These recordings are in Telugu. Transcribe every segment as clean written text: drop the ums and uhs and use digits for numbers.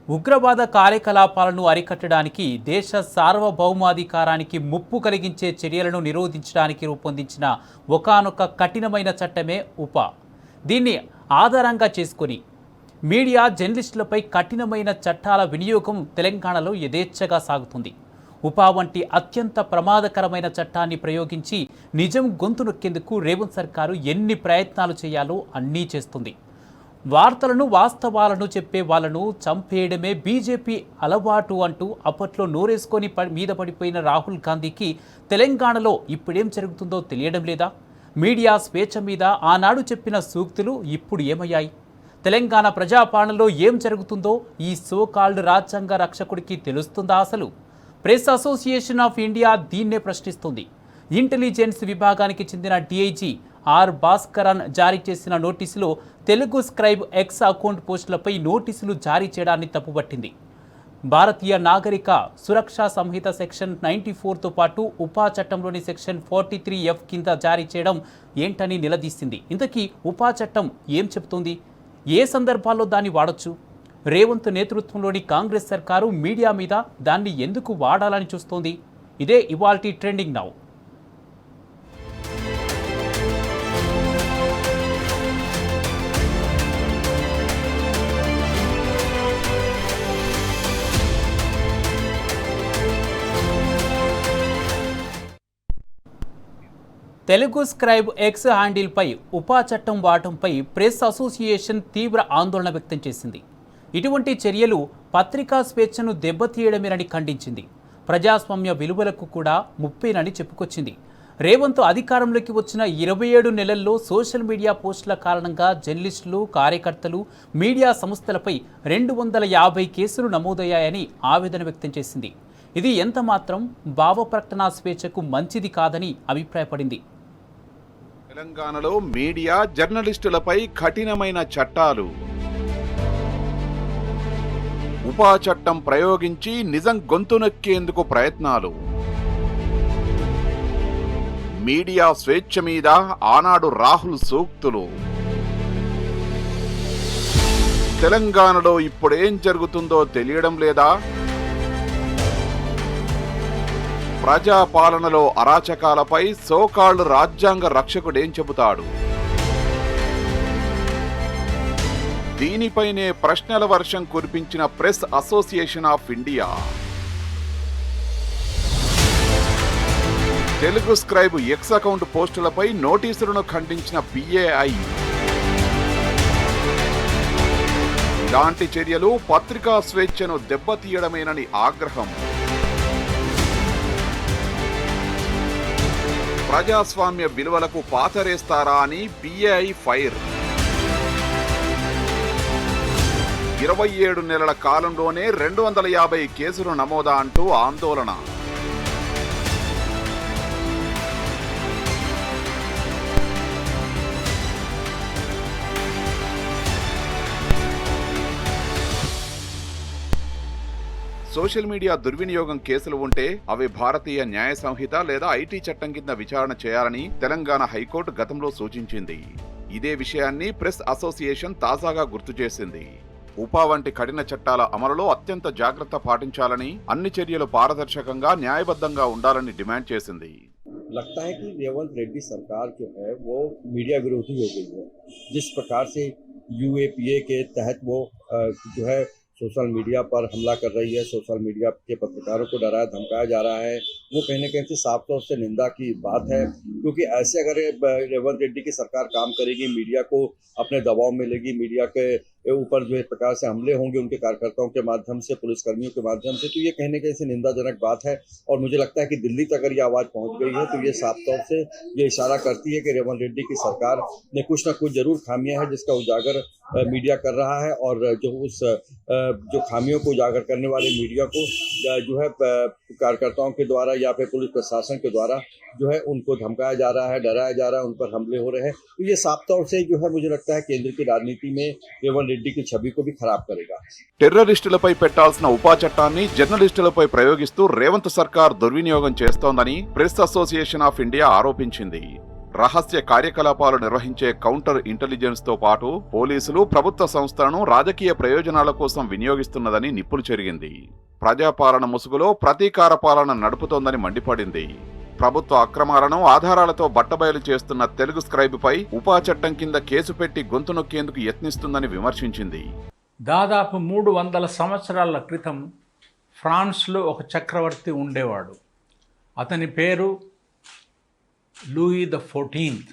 ఉగ్రవాద కార్యకలాపాలను అరికట్టడానికి దేశ సార్వభౌమాధికారానికి ముప్పు కలిగించే చర్యలను నిరోధించడానికి రూపొందించిన ఒకానొక కఠినమైన చట్టమే ఉపా. దీన్ని ఆధారంగా చేసుకొని మీడియా జర్నలిస్టులపై కఠినమైన చట్టాల వినియోగం తెలంగాణలో యథేచ్ఛగా సాగుతుంది. ఉపా వంటి అత్యంత ప్రమాదకరమైన చట్టాన్ని ప్రయోగించి నిజం గొంతు నొక్కేందుకు రేవంత్ సర్కారు ఎన్ని ప్రయత్నాలు చేయాలో అన్నీ చేస్తుంది. వార్తలను వాస్తవాలను చెప్పే వాళ్ళను చంపేయడమే బీజేపీ అలవాటు అంటూ అప్పట్లో నోరేసుకొని మీద పడిపోయిన రాహుల్ గాంధీకి తెలంగాణలో ఇప్పుడేం జరుగుతుందో తెలియడం లేదా? మీడియా స్వేచ్ఛ మీద ఆనాడు చెప్పిన సూక్తులు ఇప్పుడు ఏమయ్యాయి? తెలంగాణ ప్రజాపాలనలో ఏం జరుగుతుందో ఈ సోకాల్డ్ రాజ్యాంగ రక్షకుడికి తెలుస్తుందా? అసలు ప్రెస్ అసోసియేషన్ ఆఫ్ ఇండియా దీన్నే ప్రశ్నిస్తుంది. ఇంటెలిజెన్స్ విభాగానికి చెందిన డిఐజీ ఆర్ భాస్కరన్ జారీ చేసిన నోటీసులో తెలుగు స్క్రైబ్ ఎక్స్ అకౌంట్ పోస్టులపై నోటీసులు జారీ చేయడాన్ని తప్పుపట్టింది. భారతీయ నాగరిక సురక్షా సంహిత సెక్షన్ 94తో పాటు ఉపా చట్టంలోని సెక్షన్ 43F కింద జారీ చేయడం ఏంటని నిలదీసింది. ఇంతకీ ఉపా చట్టం ఏం చెబుతుంది? ఏ సందర్భాల్లో దాన్ని వాడొచ్చు? రేవంత్ నేతృత్వంలోని కాంగ్రెస్ సర్కారు మీడియా మీద దాన్ని ఎందుకు వాడాలని చూస్తోంది? ఇదే ఇవాల్టి trending now. Telugu scribe X హ్యాండిల్పై ఉపా చట్టం వాడటంపై ప్రెస్ అసోసియేషన్ తీవ్ర ఆందోళన వ్యక్తం చేసింది. ఇటువంటి చర్యలు పత్రికా స్వేచ్ఛను దెబ్బతీయడమేనని ఖండించింది. ప్రజాస్వామ్య విలువలకు కూడా ముప్పేనని చెప్పుకొచ్చింది. రేవంత్ అధికారంలోకి వచ్చిన 27 నెలల్లో సోషల్ మీడియా పోస్టుల కారణంగా జర్నలిస్టులు, కార్యకర్తలు, మీడియా సంస్థలపై 250 కేసులు నమోదయ్యాయని ఆవేదన వ్యక్తం చేసింది. ఇది ఎంత మాత్రం భావ ప్రకటనా స్వేచ్ఛకు మంచిది కాదని అభిప్రాయపడింది. తెలంగాణలో మీడియా జర్నలిస్టులపై కఠినమైన చట్టాలు. ఉపా చట్టం ప్రయోగించి నిజం గొంతు నొక్కేందుకు ప్రయత్నాలు. మీడియా స్వేచ్ఛ మీద ఆనాడు రాహుల్ సూక్తులు. తెలంగాణలో ఇప్పుడేం జరుగుతుందో తెలియడం లేదా? ప్రజాపాలనలో అరాచకాలపై సోకాల్డ్ రాజ్యాంగ రక్షకుడేం చెబుతాడు? దీనిపైనే ప్రశ్నల వర్షం కురిపించిన press association of India. Telugu scribe X account పోస్టులపై నోటీసులను ఖండించిన పిఏఐ. ఇలాంటి చర్యలు పత్రికా స్వేచ్ఛను దెబ్బతీయడమేనని ఆగ్రహం. ప్రజాస్వామ్య విలువలకు పాతరేస్తారా అని పిఏఐ ఫైర్. 27 నెలల కాలంలోనే 250 కేసులు నమోదా అంటూ ఆందోళన. సోషల్ మీడియా దుర్వినియోగం కేసులు ఉంటే అవి భారతీయ న్యాయ సంహిత లేదా ఐటీ చట్టం కింద విచారణ చేయాలని తెలంగాణ హైకోర్టు గతంలో సూచించింది. ఇదే విషయాన్ని ప్రెస్ అసోసియేషన్ తాజాగా గుర్తు చేసింది. ఉపా వంటి కఠిన చట్టాల అమలులో అత్యంత జాగ్రత్త పాటించాలని, అన్ని చర్యలు పారదర్శకంగా న్యాయబద్ధంగా ఉండాలని డిమాండ్ చేసింది. लगता है कि रेवंत रेड्डी सरकार जो है वो मीडिया विरोधी हो गई है. जिस प्रकार से यूएपीए के तहत वो जो है सोशल मीडिया पर हमला कर रही है, सोशल मीडिया के पत्रकारों को डराया धमकाया जा रहा है, वो कहीं न कहीं से साफ तौर से निंदा की बात है. क्योंकि ऐसे अगर रेवंत रेड्डी की सरकार काम करेगी, मीडिया को अपने दबाव में लेगी, मीडिया के ऊपर जो है प्रकार से हमले होंगे उनके कार्यकर्ताओं के माध्यम से, पुलिसकर्मियों के माध्यम से, तो ये कहीं न कहीं से निंदाजनक बात है. और मुझे लगता है कि दिल्ली तक अगर ये आवाज़ पहुंच गई है तो ये साफ तौर से ये इशारा करती है कि रेवंत रेड्डी की सरकार ने कुछ न कुछ जरूर खामियां हैं जिसका उजागर मीडिया कर रहा है. और जो खामियों को उजागर करने वाले मीडिया को जो है कार्यकर्ताओं के द्वारा या फिर पुलिस प्रशासन के द्वारा जो है उनको धमकाया जा रहा है, डराया जा रहा है, उन पर हमले हो रहे हैं. तो ये साफ तौर से जो है मुझे लगता है केंद्र की राजनीति में रेवंत రెడ్డి की छवि को भी खराब करेगा. టెర్రరిస్టులపై పెట్టాల్సిన ఉపా చట్టాన్ని జర్నలిస్టులపై ప్రయోగిస్తూ రేవంత్ సర్కార్ దుర్వినియోగం చేస్తోందని ప్రెస్ అసోసియేషన్ ఆఫ్ ఇండియా ఆరోపించింది. రహస్య కార్యకలాపాలు నిర్వహించే కౌంటర్ ఇంటెలిజెన్స్ తో పాటు పోలీసులు ప్రభుత్వ సంస్థలను రాజకీయ ప్రయోజనాల కోసం వినియోగిస్తున్నదని నిప్పులు చెరిగింది. ప్రజాపాలన ముసుగులో ప్రతీకార పాలన నడుపుతోందని మండిపడింది. ప్రభుత్వ అక్రమాలను ఆధారాలతో బట్టబయలు చేస్తున్న తెలుగు స్క్రైబ్పై ఉపా చట్టం కింద కేసు పెట్టి గొంతు నొక్కేందుకు యత్నిస్తుందని విమర్శించింది. దాదాపు 300 సంవత్సరాల క్రితం ఫ్రాన్స్లో ఒక చక్రవర్తి ఉండేవాడు. అతని పేరు లూయి ద 14th.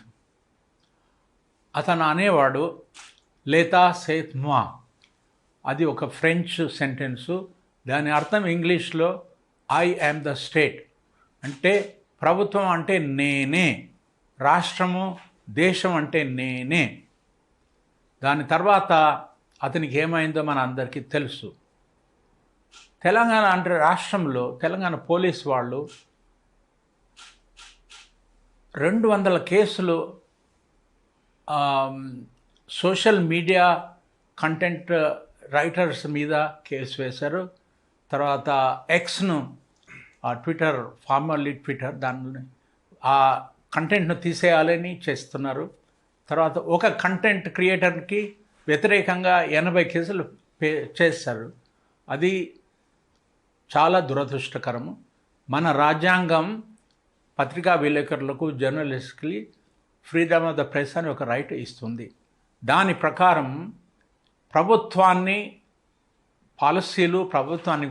అతను అనేవాడు లేతా సేత్ moi. అది ఒక ఫ్రెంచ్ సెంటెన్సు. దాని అర్థం ఇంగ్లీష్లో ఐ యామ్ ద స్టేట్. అంటే ప్రభుత్వం అంటే నేనే, రాష్ట్రము దేశం అంటే నేనే. దాని తర్వాత అతనికి ఏమైందో మన అందరికీ తెలుసు. తెలంగాణ అంటే రాష్ట్రంలో తెలంగాణ పోలీస్ వాళ్ళు 200 కేసులు సోషల్ మీడియా కంటెంట్ రైటర్స్ మీద కేసు వేశారు. తర్వాత ఎక్స్ను ట్విట్టర్, ఫార్మర్లీ ట్విట్టర్, దాన్ని ఆ కంటెంట్ను తీసేయాలని చేస్తున్నారు. తర్వాత ఒక కంటెంట్ క్రియేటర్కి వ్యతిరేకంగా 80 కేసులు చేశారు. అది చాలా దురదృష్టకరము. మన రాజ్యాంగం పత్రికా విలేకరులకు, జర్నలిస్ట్కి ఫ్రీడమ్ ఆఫ్ ద ప్రెస్ అని ఒక రైట్ ఇస్తుంది. దాని ప్రకారం ప్రభుత్వాన్ని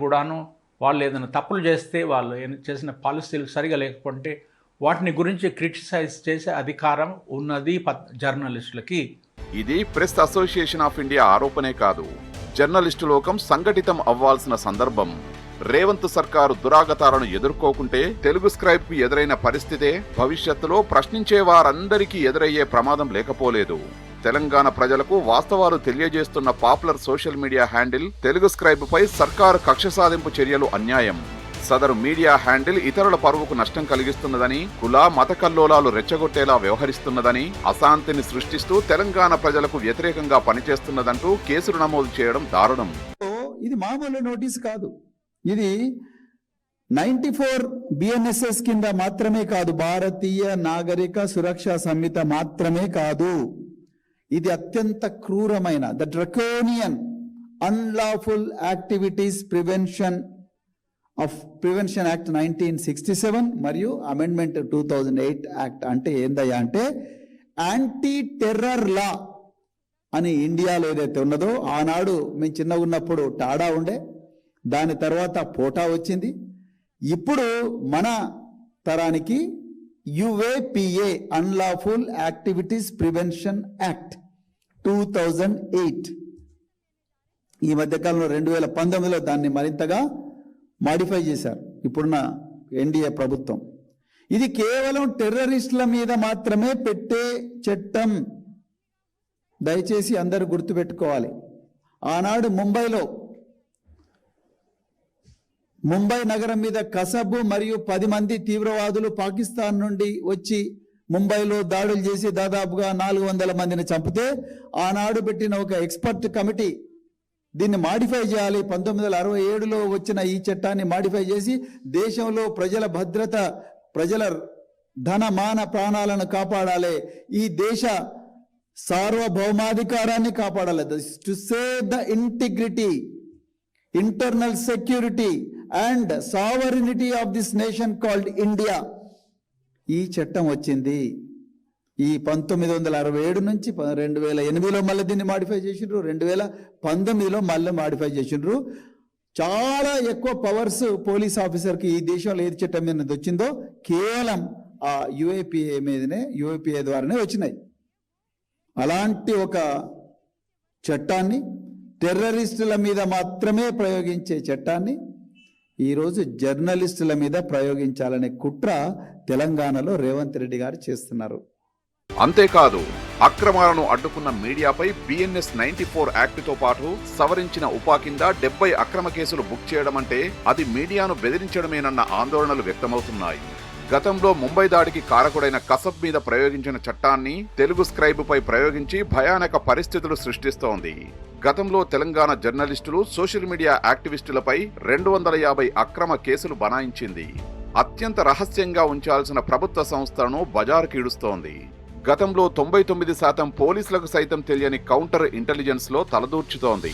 కూడాను వాళ్ళు ఏదైనా తప్పులు చేస్తే, వాళ్ళు చేసిన పాలసీలు సరిగా లేకపోతే వాటిని గురించి క్రిటిసైజ్ చేసే అధికారం ఉన్నది జర్నలిస్టులకి. ఇది ప్రెస్ అసోసియేషన్ ఆఫ్ ఇండియా ఆరోపణే కాదు, జర్నలిస్టు లోకం సంఘటితం అవ్వాల్సిన సందర్భం. రేవంత్ సర్కారు దురాగతాలను ఎదుర్కోకుంటే తెలుగు స్క్రైబ్ కు ఎదురైన పరిస్థితే భవిష్యత్తులో ప్రశ్నించే వారందరికీ ఎదురయ్యే ప్రమాదం లేకపోలేదు. తెలంగాణ ప్రజలకు వాస్తవాలు తెలియజేస్తున్న popular social media handle Telugu scribe పై సర్కారు కక్ష సాధింపు చర్యలు అన్యాయం. సదరు మీడియా హ్యాండిల్ ఇతరుల పరువుకు నష్టం కలిగిస్తున్నదని, కుల మత కల్లోలాలు రెచ్చగొట్టేలా వ్యవహరిస్తున్నదని, అశాంతిని సృష్టిస్తూ తెలంగాణ ప్రజలకు వ్యతిరేకంగా పనిచేస్తున్నదంటూ కేసులు నమోదు చేయడం దారుణం. ఇది మామూలు నోటీస్ కాదు. ఇది 94 BNSS కింద మాత్రమే కాదు, భారతీయ నాగరిక సురక్షా సంహిత మాత్రమే కాదు. ఇది అత్యంత క్రూరమైన the draconian unlawful activities prevention act 1967 మరియు అమెండ్మెంట్ 2008 యాక్ట్. అంటే ఏందయ్యా అంటే యాంటీ టెర్రర్ లా అని ఇండియాలో ఏదైతే ఉన్నదో, ఆనాడు మేము చిన్నగా ఉన్నప్పుడు టాడా ఉండే, దాని తర్వాత పోటా వచ్చింది. ఇప్పుడు మన తరానికి UAPA unlawful activities prevention act 2008. ఈ మధ్యకాలంలో 2019లో దాన్ని మరింతగా మాడిఫై చేశారు ఇప్పుడున్న ఎన్డీఏ ప్రభుత్వం. ఇది కేవలం టెర్రరిస్టుల మీద మాత్రమే పెట్టే చట్టం. దయచేసి అందరూ గుర్తుపెట్టుకోవాలి. ఆనాడు ముంబై నగరం మీద కసబ్ మరియు 10 మంది తీవ్రవాదులు పాకిస్తాన్ నుండి వచ్చి ముంబైలో దాడులు చేసి దాదాపుగా 400 మందిని చంపితే ఆనాడు పెట్టిన ఒక ఎక్స్పర్ట్ కమిటీ దీన్ని మాడిఫై చేయాలి. 1967లో వచ్చిన ఈ చట్టాన్ని మాడిఫై చేసి దేశంలో ప్రజల భద్రత, ప్రజల ధన మాన ప్రాణాలను కాపాడాలి, ఈ దేశ సార్వభౌమాధికారాన్ని కాపాడాలి. To save the integrity, internal security and sovereignty of this nation called India. ఈ చట్టం వచ్చింది. ఈ 1967 నుంచి 2008లో మళ్ళీ దీన్ని మాడిఫై చేసిండ్రు, 2019లో మళ్ళీ మాడిఫై చేసిండ్రు. చాలా ఎక్కువ పవర్స్ పోలీస్ ఆఫీసర్కి ఈ దేశంలో ఏది చట్టం మీద వచ్చిందో కేవలం ఆ UAPA ద్వారానే వచ్చినాయి. అలాంటి ఒక చట్టాన్ని, టెర్రరిస్టుల మీద మాత్రమే ప్రయోగించే చట్టాన్ని ఈరోజు జర్నలిస్టుల మీద ప్రయోగించాలనే కుట్ర తెలంగాణలో రేవంత్ రెడ్డి గారు చేస్తున్నారు. అంతేకాదు, అక్రమాలను అడ్డుకున్న మీడియాపై BNS 94 యాక్టుతో పాటు సవరించిన ఉపా కింద 70 అక్రమ కేసులు బుక్ చేయడం అంటే అది మీడియాను బెదిరించడమేనన్న ఆందోళనలు వ్యక్తమవుతున్నాయి. గతంలో ముంబై దాడికి కారకుడైన కసబ్ మీద ప్రయోగించిన చట్టాన్ని తెలుగు స్క్రైబ్ పై ప్రయోగించి భయానక పరిస్థితులు సృష్టిస్తోంది. గతంలో తెలంగాణ జర్నలిస్టులు, సోషల్ మీడియా యాక్టివిస్టులపై 250 అక్రమ కేసులు బనాయించింది. అత్యంత రహస్యంగా ఉంచాల్సిన ప్రభుత్వ సంస్థలను బజారుకి ఈడుస్తోంది. గతంలో 99% పోలీసులకు సైతం తెలియని కౌంటర్ ఇంటెలిజెన్స్ లో తలదూర్చుతోంది.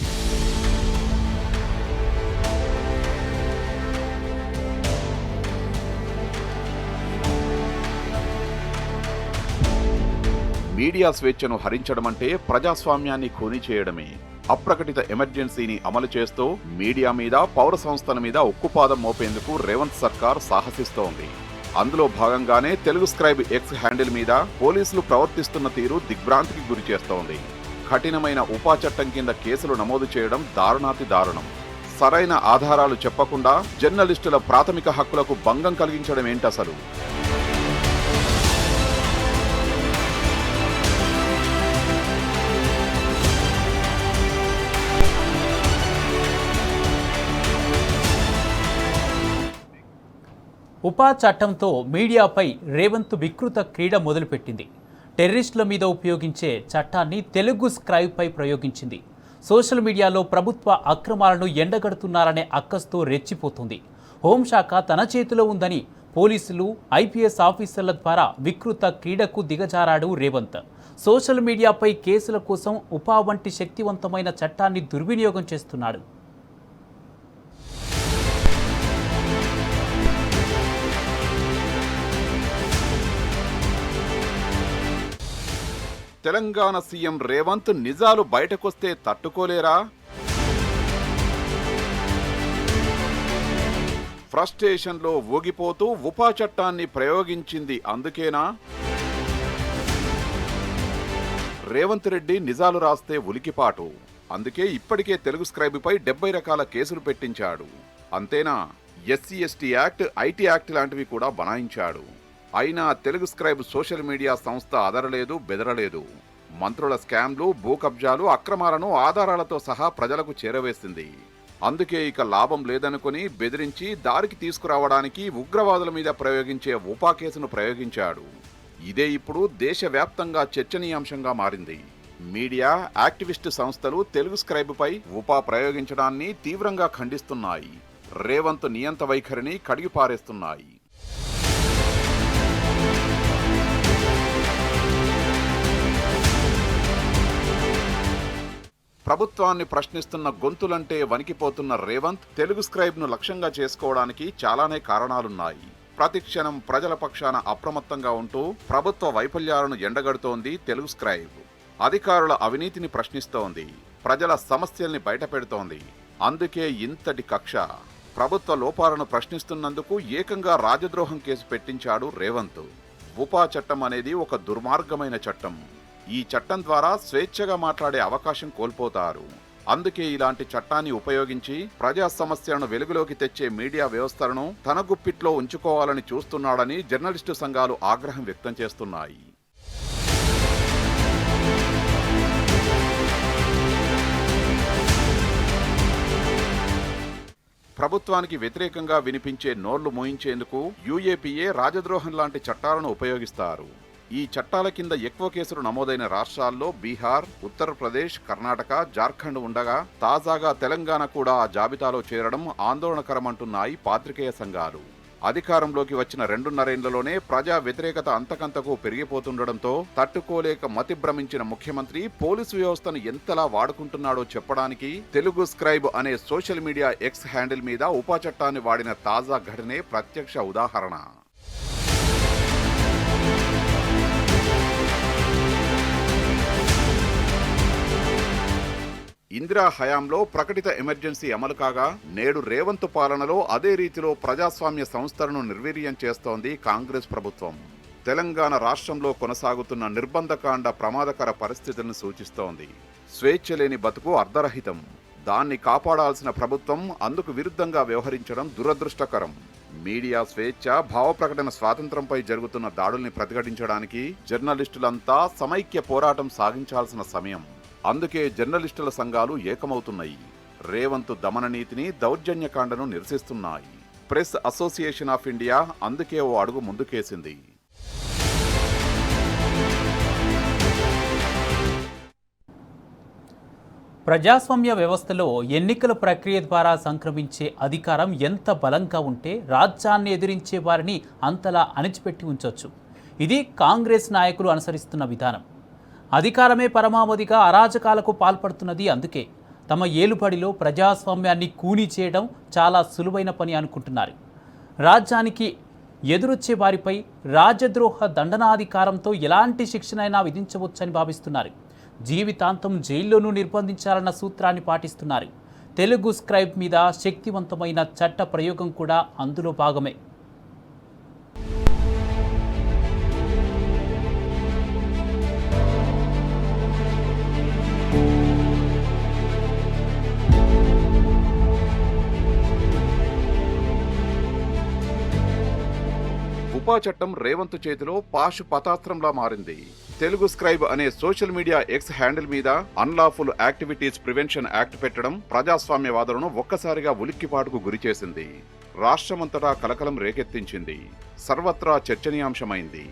మీడియా స్వేచ్ఛను హరించడమంటే ప్రజాస్వామ్యాన్ని ఖూనీ చేయడమే. అప్రకటిత ఎమర్జెన్సీని అమలు చేస్తూ మీడియా మీద, పౌర సంస్థల మీద ఉక్కుపాదం మోపేందుకు రేవంత్ సర్కార్ సాహసిస్తోంది. అందులో భాగంగానే తెలుగు స్క్రైబ్ ఎక్స్ హ్యాండిల్ మీద పోలీసులు ప్రవర్తిస్తున్న తీరు దిగ్భ్రాంతికి గురి చేస్తోంది. కఠినమైన ఉపా చట్టం కింద కేసులు నమోదు చేయడం దారుణాతి దారుణం. సరైన ఆధారాలు చెప్పకుండా జర్నలిస్టుల ప్రాథమిక హక్కులకు భంగం కలిగించడం ఏంటసలు? ఉపా చట్టంతో మీడియాపై రేవంత్ వికృత క్రీడ మొదలుపెట్టింది. టెర్రరిస్టుల మీద ఉపయోగించే చట్టాన్ని తెలుగు స్క్రైబ్పై ప్రయోగించింది. సోషల్ మీడియాలో ప్రభుత్వ అక్రమాలను ఎండగడుతున్నారనే అక్కస్తో రెచ్చిపోతుంది. హోంశాఖ తన చేతిలో ఉందని పోలీసులు, ఐపీఎస్ ఆఫీసర్ల ద్వారా వికృత క్రీడకు దిగజారాడు రేవంత్. సోషల్ మీడియాపై కేసుల కోసం ఉపా వంటి శక్తివంతమైన చట్టాన్ని దుర్వినియోగం చేస్తున్నాడు. తెలంగాణ సీఎం రేవంత్ నిజాలు బయటకొస్తే తట్టుకోలేరా? ఫ్రస్ట్రేషన్లో ఊగిపోతూ ఉపా చట్టాన్ని ప్రయోగించింది అందుకేనా? రేవంత్ రెడ్డి నిజాలు రాస్తే ఉలికిపాటు. అందుకే ఇప్పటికే తెలుగు స్క్రైబ్పై 70 రకాల కేసులు పెట్టించాడు. అంతేనా, SC ST act, IT act లాంటివి కూడా బనాయించాడు. అయినా తెలుగు స్క్రైబ్ సోషల్ మీడియా సంస్థ అదరలేదు, బెదరలేదు. మంత్రుల స్కామ్లు, భూ కబ్జాలు, అక్రమాలను ఆధారాలతో సహా ప్రజలకు చేరవేసింది. అందుకే ఇక లాభం లేదనుకుని బెదిరించి దారికి తీసుకురావడానికి ఉగ్రవాదుల మీద ప్రయోగించే ఉపా కేసును ప్రయోగించాడు. ఇదే ఇప్పుడు దేశవ్యాప్తంగా చర్చనీయాంశంగా మారింది. మీడియా, యాక్టివిస్టు సంస్థలు తెలుగు స్క్రైబ్పై ఉపా ప్రయోగించడాన్ని తీవ్రంగా ఖండిస్తున్నాయి. రేవంత్ నియంత వైఖరిని కడిగిపారేస్తున్నాయి. ప్రభుత్వాన్ని ప్రశ్నిస్తున్న గొంతులంటే వణికిపోతున్న రేవంత్ తెలుగు స్క్రైబ్ను లక్ష్యంగా చేసుకోవడానికి చాలానే కారణాలున్నాయి. ప్రతిక్షణం ప్రజల పక్షాన అప్రమత్తంగా ఉంటూ ప్రభుత్వ వైఫల్యాలను ఎండగడుతోంది తెలుగు స్క్రైబ్. అధికారుల అవినీతిని ప్రశ్నిస్తోంది, ప్రజల సమస్యల్ని బయటపెడుతోంది. అందుకే ఇంతటి కక్ష. ప్రభుత్వ లోపాలను ప్రశ్నిస్తున్నందుకు ఏకంగా రాజద్రోహం కేసు పెట్టించాడు రేవంత్. ఉపా చట్టం అనేది ఒక దుర్మార్గమైన చట్టం. ఈ చట్టం ద్వారా స్వేచ్ఛగా మాట్లాడే అవకాశం కోల్పోతారు. అందుకే ఇలాంటి చట్టాన్ని ఉపయోగించి ప్రజా సమస్యలను వెలుగులోకి తెచ్చే మీడియా వ్యవస్థలను తన గుప్పిట్లో ఉంచుకోవాలని చూస్తున్నాడని జర్నలిస్టు సంఘాలు ఆగ్రహం వ్యక్తం చేస్తున్నాయి. ప్రభుత్వానికి వ్యతిరేకంగా వినిపించే నోళ్లు మోయించేందుకు యూఏపీఏ, రాజద్రోహం లాంటి చట్టాలను ఉపయోగిస్తారు. ఈ చట్టాల కింద ఎక్కువ కేసులు నమోదైన రాష్ట్రాల్లో బీహార్, ఉత్తరప్రదేశ్, కర్ణాటక, జార్ఖండ్ ఉండగా తాజాగా తెలంగాణ కూడా ఆ జాబితాలో చేరడం ఆందోళనకరమంటున్నాయి పాత్రికేయ సంఘాలు. అధికారంలోకి వచ్చిన 2.5 ఏళ్లలోనే ప్రజా వ్యతిరేకత అంతకంతకు పెరిగిపోతుండటంతో తట్టుకోలేక మతిభ్రమించిన ముఖ్యమంత్రి పోలీసు వ్యవస్థను ఎంతలా వాడుకుంటున్నాడో చెప్పడానికి తెలుగు స్క్రైబ్ అనే సోషల్ మీడియా ఎక్స్ హ్యాండిల్ మీద ఉపా చట్టాన్ని వాడిన తాజా ఘటనే ప్రత్యక్ష ఉదాహరణ. ఇందిరా హయాంలో ప్రకటిత ఎమర్జెన్సీ అమలు కాగా నేడు రేవంత్ పాలనలో అదే రీతిలో ప్రజాస్వామ్య సంస్థలను నిర్వీర్యం చేస్తోంది కాంగ్రెస్ ప్రభుత్వం. తెలంగాణ రాష్ట్రంలో కొనసాగుతున్న నిర్బంధకాండ ప్రమాదకర పరిస్థితులను సూచిస్తోంది. స్వేచ్ఛ లేని బతుకు అర్ధరహితం. దాన్ని కాపాడాల్సిన ప్రభుత్వం అందుకు విరుద్ధంగా వ్యవహరించడం దురదృష్టకరం. మీడియా స్వేచ్ఛ, భావ ప్రకటన స్వాతంత్రంపై జరుగుతున్న దాడుల్ని ప్రతిఘటించడానికి జర్నలిస్టులంతా సమైక్య పోరాటం సాగించాల్సిన సమయం. అందుకే జర్నలిస్టుల సంఘాలు ఏకమవుతున్నాయి. రేవంత్ దమన నీతిని, దౌర్జన్యకాండను నిరసిస్తున్నాయి. ప్రెస్ అసోసియేషన్ ఆఫ్ ఇండియా అందుకే ఓ అడుగు ముందుకేసింది. ప్రజాస్వామ్య వ్యవస్థలో ఎన్నికల ప్రక్రియ ద్వారా సంక్రమించే అధికారం ఎంత బలంగా ఉంటే రాజ్యాన్ని ఎదిరించే వారిని అంతలా అణిచిపెట్టి ఉంచవచ్చు. ఇది కాంగ్రెస్ నాయకులు అనుసరిస్తున్న విధానం. అధికారమే పరమావధిగా అరాజకాలకు పాల్పడుతున్నది. అందుకే తమ ఏలుబడిలో ప్రజాస్వామ్యాన్ని కూని చేయడం చాలా సులువైన పని అనుకుంటున్నారు. రాజ్యానికి ఎదురొచ్చే వారిపై రాజద్రోహ దండనాధికారంతో ఎలాంటి శిక్షనైనా విధించవచ్చని భావిస్తున్నారు. జీవితాంతం జైల్లోనూ నిర్బంధించాలన్న సూత్రాన్ని పాటిస్తున్నారు. తెలుగు స్క్రైబ్ మీద శక్తివంతమైన చట్ట ప్రయోగం కూడా అందులో భాగమే. ఉపా చట్టం రేవంత్ చేతిలో పాశు పతాస్త్రంలా మారింది. తెలుగు స్క్రైబ్ అనే సోషల్ మీడియా ఎక్స్ హ్యాండిల్ మీద అన్లాఫుల్ యాక్టివిటీస్ ప్రివెన్షన్ యాక్ట్ పెట్టడం ప్రజాస్వామ్యవాదులను ఒక్కసారిగా ఉలిక్కిపాటుకు గురిచేసింది. రాష్ట్రమంతటా కలకలం రేకెత్తించింది. సర్వత్రా చర్చనీయాంశమైంది.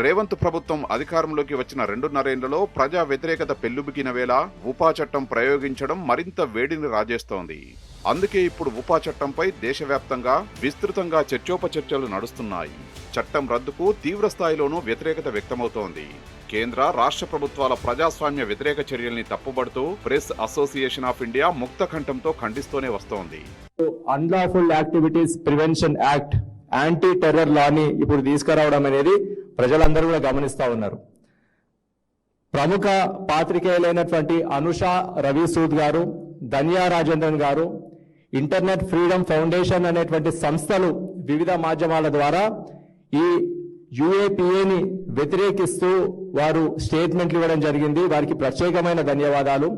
రేవంత్ ప్రభుత్వం అధికారంలోకి వచ్చిన 2.5 ఏళ్లలో ప్రజా వ్యతిరేకత పెల్లుబికిన వేళ ఉపా చట్టం ప్రయోగించడం మరింత వేడిని రాజేస్తోంది. అందుకే ఇప్పుడు ఉపా చట్టంపై దేశవ్యాప్తంగా విస్తృతంగా చర్చోపచర్చలు నడుస్తున్నాయి. చట్టం రద్దుకు తీవ్ర స్థాయిలోనూ వ్యతిరేకత వ్యక్తమవుతోంది. కేంద్ర రాష్ట్ర ప్రభుత్వాల ప్రజాస్వామ్య వ్యతిరేక చర్యల్ని తప్పుబడుతూ ప్రెస్ అసోసియేషన్ ఆఫ్ ఇండియా ముక్త కంఠంతో ఖండిస్తూనే వస్తోంది. Unlawful activities prevention act, anti terror లాని ఇప్పుడు తీసుకురావడం అనేది ప్రజలందరూ కూడా గమనిస్తా ఉన్నారు. ప్రముఖ పాత్రికేయులైనటువంటి అనుషా రవిసూద్ గారు, ధన్యా రాజేంద్రన్ గారు, ఇంటర్నెట్ ఫ్రీడమ్ ఫౌండేషన్ అనేటువంటి సంస్థలు వివిధ మాధ్యమాల ద్వారా ఈ యుఏపిఏని వ్యతిరేకిస్తూ వారు స్టేట్మెంట్లు ఇవ్వడం జరిగింది. వారికి ప్రత్యేకమైన ధన్యవాదాలు.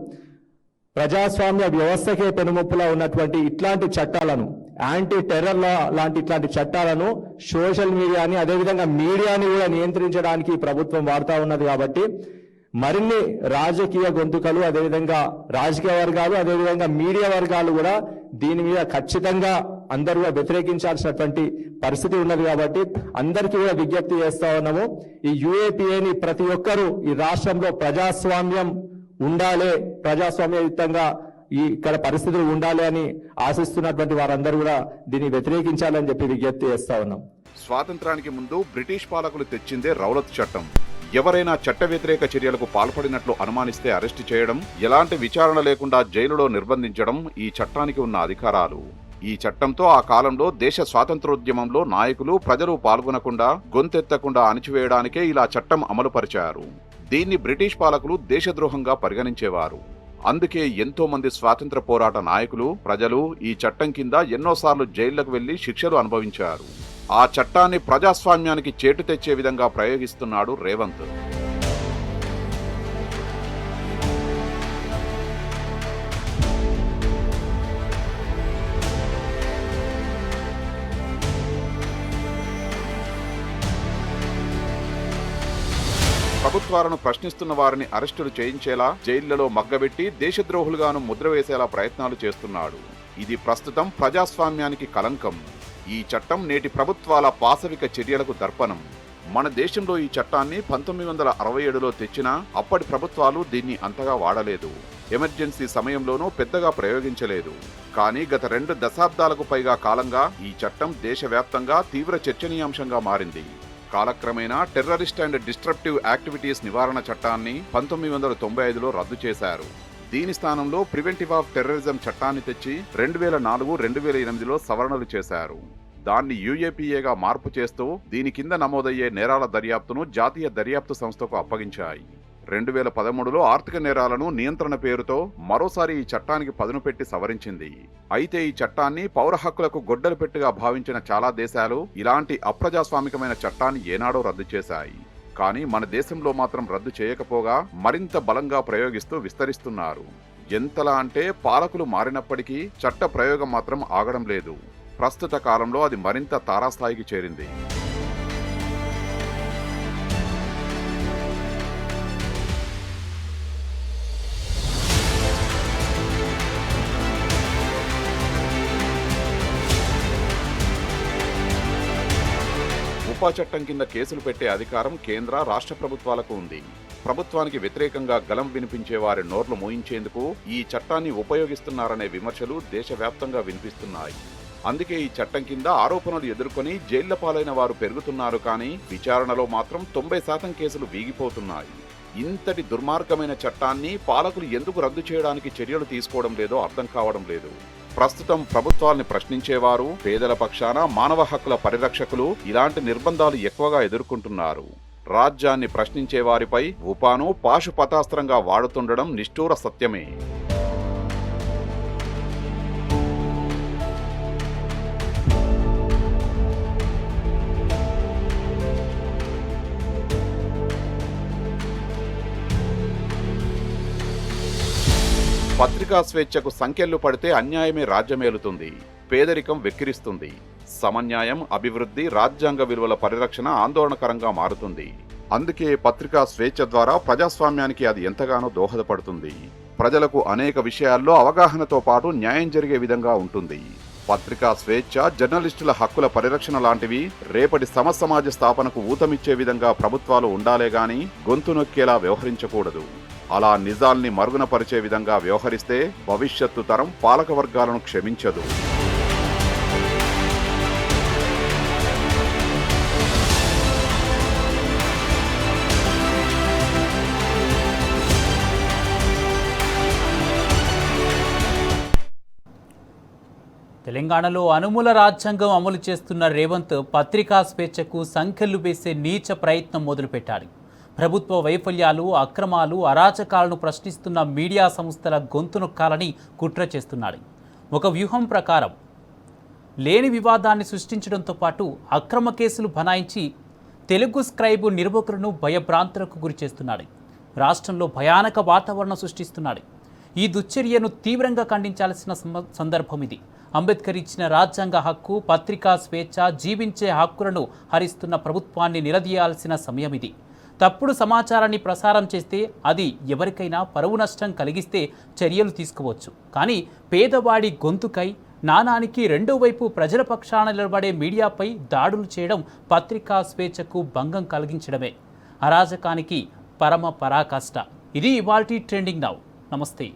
ప్రజాస్వామ్య వ్యవస్థకే పెనుముప్పులా ఉన్నటువంటి ఇట్లాంటి చట్టాలను, యాంటీ టెర్రర్ లా లాంటి ఇట్లాంటి చట్టాలను సోషల్ మీడియాని అదేవిధంగా మీడియాని కూడా నియంత్రించడానికి ప్రభుత్వం వాడుతూ ఉన్నది. కాబట్టి మరిన్ని రాజకీయ గొంతుకలు, అదేవిధంగా రాజకీయ వర్గాలు, అదేవిధంగా మీడియా వర్గాలు కూడా దీని మీద ఖచ్చితంగా అందరూ వ్యతిరేకించాల్సినటువంటి పరిస్థితి ఉన్నది. కాబట్టి అందరికీ కూడా విజ్ఞప్తి చేస్తా ఉన్నాము, ఈ యుఏపిఏని ప్రతి ఒక్కరూ ఈ రాష్ట్రంలో ప్రజాస్వామ్యం ఉండాలి, ప్రజాస్వామ్యయుతంగా ఇక్కడ పరిస్థితులు ఉండాలి అని ఆశిస్తున్నటువంటి వారందరూ కూడా దీన్ని వ్యతిరేకించాలని చెప్పి విజ్ఞప్తి చేస్తా ఉన్నాం. స్వాతంత్రానికి ముందు బ్రిటిష్ పాలకులు తెచ్చిందే రౌలత్ చట్టం. ఎవరైనా చట్ట వ్యతిరేక చర్యలకు పాల్పడినట్లు అనుమానిస్తే అరెస్టు చేయడం, ఎలాంటి విచారణ లేకుండా జైలులో నిర్బంధించడం ఈ చట్టానికి ఉన్న అధికారాలు. ఈ చట్టంతో ఆ కాలంలో దేశ స్వాతంత్రోద్యమంలో నాయకులు, ప్రజలు పాల్గొనకుండా, గొంతెత్తకుండా అణిచివేయడానికే ఇలా చట్టం అమలుపరిచారు. దీన్ని బ్రిటిష్ పాలకులు దేశద్రోహంగా పరిగణించేవారు. అందుకే ఎంతో మంది స్వాతంత్ర పోరాట నాయకులు, ప్రజలు ఈ చట్టం కింద ఎన్నోసార్లు జైళ్లకు వెళ్లి శిక్షలు అనుభవించారు. ఆ చట్టాన్ని ప్రజాస్వామ్యానికి చేటు తెచ్చే విధంగా ప్రయోగిస్తున్నాడు రేవంత్. ప్రభుత్వాలను ప్రశ్నిస్తున్న వారిని అరెస్టులు చేయించేలా, జైళ్లలో మగ్గబెట్టి దేశద్రోహులుగాను ముద్ర వేసేలా ప్రయత్నాలు చేస్తున్నాడు. ఇది ప్రస్తుతం ప్రజాస్వామ్యానికి కలంకం. ఈ చట్టం నేటి ప్రభుత్వాల పాశవిక చర్యలకు దర్పణం. మన దేశంలో ఈ చట్టాన్ని 1967లో తెచ్చినా అప్పటి ప్రభుత్వాలు దీన్ని అంతగా వాడలేదు. ఎమర్జెన్సీ సమయంలోనూ పెద్దగా ప్రయోగించలేదు. కానీ గత 2 దశాబ్దాలకు పైగా కాలంగా ఈ చట్టం దేశవ్యాప్తంగా తీవ్ర చర్చనీయాంశంగా మారింది. కాలక్రమేణా టెర్రరిస్ట్ అండ్ డిస్ట్రప్టివ్ యాక్టివిటీస్ నివారణ చట్టాన్ని 1995లో రద్దు చేశారు. దీని స్థానంలో ప్రివెంటివ్ ఆఫ్ టెర్రరిజం చట్టాన్ని తెచ్చి 2004, 2008లో సవరణలు చేశారు. దాన్ని యుఏపిఏగా మార్పు చేస్తూ దీని కింద నమోదయ్యే నేరాల దర్యాప్తును జాతీయ దర్యాప్తు సంస్థకు అప్పగించాయి. 2013లో ఆర్థిక నేరాలను నియంత్రణ పేరుతో మరోసారి ఈ చట్టానికి పదును పెట్టి సవరించింది. అయితే ఈ చట్టాన్ని పౌర హక్కులకు గొడ్డలు పెట్టుగా భావించిన చాలా దేశాలు ఇలాంటి అప్రజాస్వామికమైన చట్టాన్ని ఏనాడో రద్దు చేశాయి. కానీ మన దేశంలో మాత్రం రద్దు చేయకపోగా మరింత బలంగా ప్రయోగిస్తూ విస్తరిస్తున్నారు. ఎంతలా అంటే పాలకులు మారినప్పటికీ చట్ట ప్రయోగం మాత్రం ఆగడం లేదు. ప్రస్తుత కాలంలో అది మరింత తారాస్థాయికి చేరింది. ఉపా చట్టం కింద కేసులు పెట్టే అధికారం కేంద్ర, రాష్ట్ర ప్రభుత్వాలకు ఉంది. ప్రభుత్వానికి వ్యతిరేకంగా గలం వినిపించే వారి నోర్లు మోయించేందుకు ఈ చట్టాన్ని ఉపయోగిస్తున్నారనే విమర్శలు దేశవ్యాప్తంగా వినిపిస్తున్నాయి. అందుకే ఈ చట్టం కింద ఆరోపణలు ఎదుర్కొని జైళ్ల పాలైన వారు పెరుగుతున్నారు, కానీ విచారణలో మాత్రం 90% కేసులు వీగిపోతున్నాయి. ఇంతటి దుర్మార్గమైన చట్టాన్ని పాలకులు ఎందుకు రద్దు చేయడానికి చర్యలు తీసుకోవడం లేదో అర్థం కావడం లేదు. ప్రస్తుతం ప్రభుత్వాల్ని ప్రశ్నించేవారు, పేదల పక్షాన మానవ హక్కుల పరిరక్షకులు ఇలాంటి నిర్బంధాలు ఎక్కువగా ఎదుర్కొంటున్నారు. రాజ్యాన్ని ప్రశ్నించే వారిపై ఉపాను పాశుపతాస్త్రంగా వాడుతుండడం నిష్ఠూర సత్యమే. పత్రికా స్వేచ్ఛకు సంకెళ్లు పడితే అన్యాయమే రాజ్యమేలుతుంది, పేదరికం వెక్కిరిస్తుంది, సమన్యాయం, అభివృద్ధి, రాజ్యాంగ విలువల పరిరక్షణ ఆందోళనకరంగా మారుతుంది. అందుకే పత్రికా స్వేచ్ఛ ద్వారా ప్రజాస్వామ్యానికి అది ఎంతగానో దోహదపడుతుంది. ప్రజలకు అనేక విషయాల్లో అవగాహనతో పాటు న్యాయం జరిగే విధంగా ఉంటుంది. పత్రికా స్వేచ్ఛ, జర్నలిస్టుల హక్కుల పరిరక్షణ లాంటివి రేపటి సమసమాజ స్థాపనకు ఊతమిచ్చే విధంగా ప్రభుత్వాలు ఉండాలే గాని గొంతు నొక్కేలా వ్యవహరించకూడదు. అలా నిజాల్ని మరుగున పరిచే విధంగా వ్యవహరిస్తే భవిష్యత్తు తరం పాలక వర్గాలను క్షమించదు. తెలంగాణలో అనుమూల రాజ్యాంగం అమలు చేస్తున్న రేవంత్ పత్రికా స్వేచ్ఛకు సంకెళ్లు వేసే నీచ ప్రయత్నం మొదలుపెట్టాడు. ప్రభుత్వ వైఫల్యాలు, అక్రమాలు, అరాచకాలను ప్రశ్నిస్తున్న మీడియా సంస్థల గొంతు నొక్కాలని కుట్ర చేస్తున్నాడు. ఒక వ్యూహం ప్రకారం లేని వివాదాన్ని సృష్టించడంతో పాటు అక్రమ కేసులు బనాయించి తెలుగు స్క్రైబ్ నిర్వాహకులను భయభ్రాంతులకు గురి చేస్తున్నాడు. రాష్ట్రంలో భయానక వాతావరణం సృష్టిస్తున్నాడు. ఈ దుశ్చర్యను తీవ్రంగా ఖండించాల్సిన సందర్భం ఇది. అంబేద్కర్ ఇచ్చిన రాజ్యాంగ హక్కు, పత్రికా స్వేచ్ఛ, జీవించే హక్కులను హరిస్తున్న ప్రభుత్వాన్ని నిలదీయాల్సిన సమయం ఇది. తప్పుడు సమాచారాన్ని ప్రసారం చేస్తే అది ఎవరికైనా పరువు నష్టం కలిగిస్తే చర్యలు తీసుకోవచ్చు. కానీ పేదవాడి గొంతుకై, నాణానికి రెండో వైపు ప్రజల పక్షాన నిలబడే మీడియాపై దాడులు చేయడం పత్రికా స్వేచ్ఛకు భంగం కలిగించడమే. అరాజకానికి పరమ పరాకాష్ట. ఇది ఇవాల్టి ట్రెండింగ్ నౌ. నమస్తే.